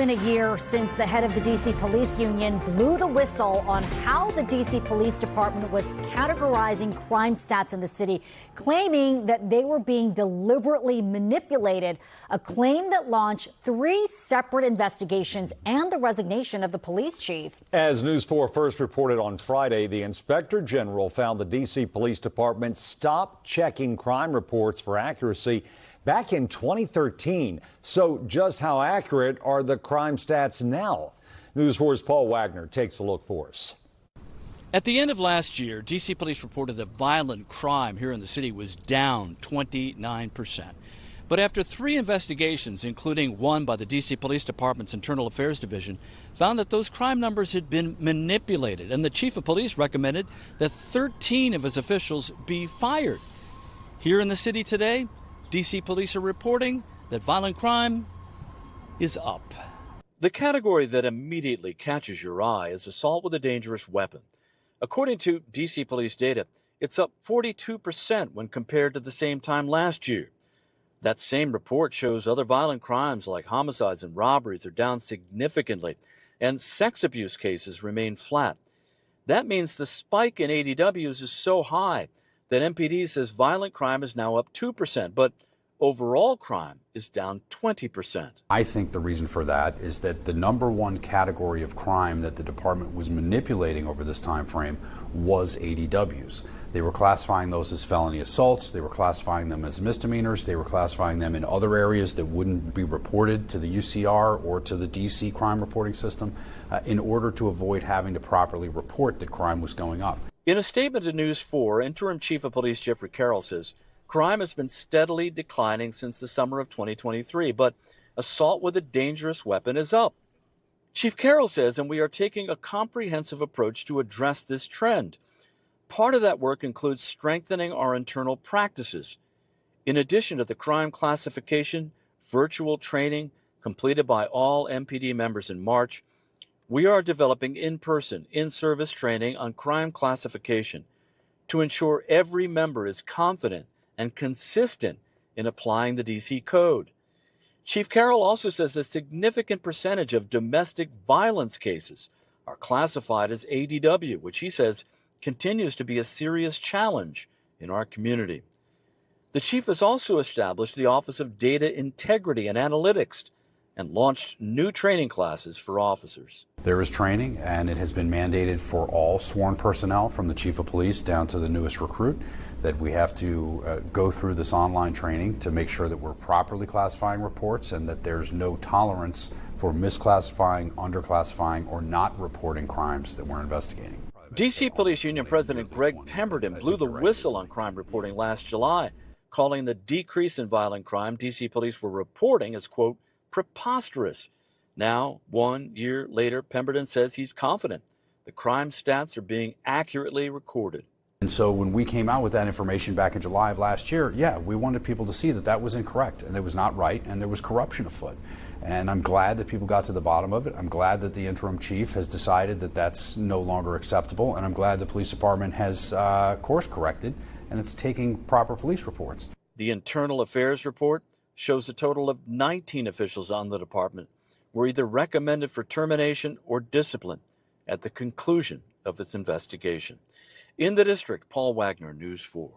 been a year since the head of the D.C. Police Union blew the whistle on how the D.C. Police Department was categorizing crime stats in the city, claiming that they were being deliberately manipulated, a claim that launched 3 separate investigations and the resignation of the police chief. As News 4 first reported on Friday, the Inspector General found the D.C. Police Department stopped checking crime reports for accuracy back in 2013. So just how accurate are the crime stats now? News 4's Paul Wagner takes a look for us. At the end of last year, D.C. police reported that violent crime here in the city was down 29%. But after 3 investigations, including one by the D.C. Police Department's Internal Affairs Division, found that those crime numbers had been manipulated, and the chief of police recommended that 13 of his officials be fired. Here in the city today, D.C. police are reporting that violent crime is up. The category that immediately catches your eye is assault with a dangerous weapon. According to D.C. police data, it's up 42% when compared to the same time last year. That same report shows other violent crimes like homicides and robberies are down significantly, and sex abuse cases remain flat. That means the spike in ADWs is so high that MPD says violent crime is now up 2%, but overall crime is down 20%. I think the reason for that is that the number one category of crime that the department was manipulating over this time frame was ADWs. They were classifying those as felony assaults, they were classifying them as misdemeanors, they were classifying them in other areas that wouldn't be reported to the UCR or to the DC crime reporting system in order to avoid having to properly report that crime was going up. In a statement to News 4, Interim Chief of Police Jeffrey Carroll says crime has been steadily declining since the summer of 2023, but assault with a dangerous weapon is up. Chief Carroll says, and we are taking a comprehensive approach to address this trend. Part of that work includes strengthening our internal practices. In addition to the crime classification, virtual training completed by all MPD members in March, we are developing in-person, in-service training on crime classification to ensure every member is confident and consistent in applying the D.C. Code. Chief Carroll also says a significant percentage of domestic violence cases are classified as ADW, which he says continues to be a serious challenge in our community. The chief has also established the Office of Data Integrity and Analytics and launched new training classes for officers. There is training, and it has been mandated for all sworn personnel from the chief of police down to the newest recruit that we have to go through this online training to make sure that we're properly classifying reports and that there's no tolerance for misclassifying, underclassifying, or not reporting crimes that we're investigating. D.C. Police Union President Greg Pemberton blew the whistle on crime reporting last July, calling the decrease in violent crime D.C. police were reporting as, quote, preposterous. Now, 1 year later, Pemberton says he's confident the crime stats are being accurately recorded. And so when we came out with that information back in July of last year, yeah, we wanted people to see that that was incorrect and it was not right and there was corruption afoot. And I'm glad that people got to the bottom of it. I'm glad that the interim chief has decided that that's no longer acceptable. And I'm glad the police department has course corrected and it's taking proper police reports. The Internal Affairs report shows a total of 19 officials on the department were either recommended for termination or discipline at the conclusion of its investigation. In the district, Paul Wagner, News 4.